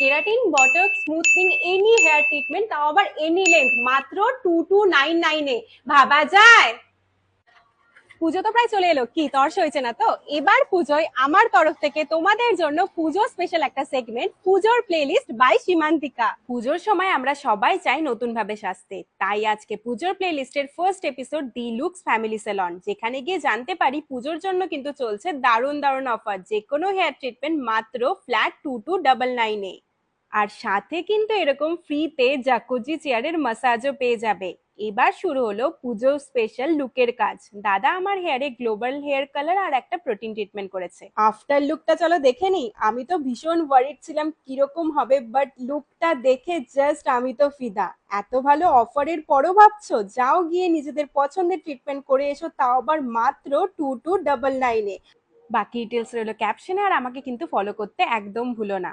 Keratin, botox, smoothing, any hair treatment, তাও আবার any length, মাত্র 2299 এ। ভাবা যায়? পুজো তো প্রায় চলে এলো, কি তর্স হয়েছে না তো? এবার পুজোয় আমার তরফ থেকে তোমাদের জন্য পুজো স্পেশাল একটা সেগমেন্ট, পুজোর প্লেলিস্ট বাই সীমান্তিকা। পুজোর সময় আমরা সবাই চাই নতুন ভাবে সাজতে, তাই আজকে পুজোর প্লেলিস্টের ফার্স্ট এপিসোড দি লুকস ফ্যামিলি সেলন, যেখানে গিয়ে জানতে পারি পুজোর জন্য কিন্তু চলছে দারুণ দারুণ অফার, যে কোনো হেয়ার ট্রিটমেন্ট মাত্র ফ্ল্যাট 2299 এ। আর সাথে কিন্তু এরকম ফ্রিতে জাকুজি চেয়ারের মাসাজও পেয়ে যাবে। এবার শুরু হলো পুজো স্পেশাল লুকের কাজ। দাদা আমার হেয়ারে গ্লোবাল হেয়ার কালার আর একটা প্রোটিন ট্রিটমেন্ট করেছে। আফটার লুকটা চলো দেখে নি। আমি তো ভীষণ ওয়ারিড ছিলাম কিরকম হবে, বাট লুকটা দেখে জাস্ট আমি তো ফিদা। এত ভালো অফারের পরও ভাবছো? যাও গিয়ে নিজেদের পছন্দের ট্রিটমেন্ট করে এসো, তাও আবার মাত্র 2299 এ। বাকি ডিটেলস রইলো ক্যাপশনে, আর আমাকে কিন্তু ফলো করতে একদম ভুলো না।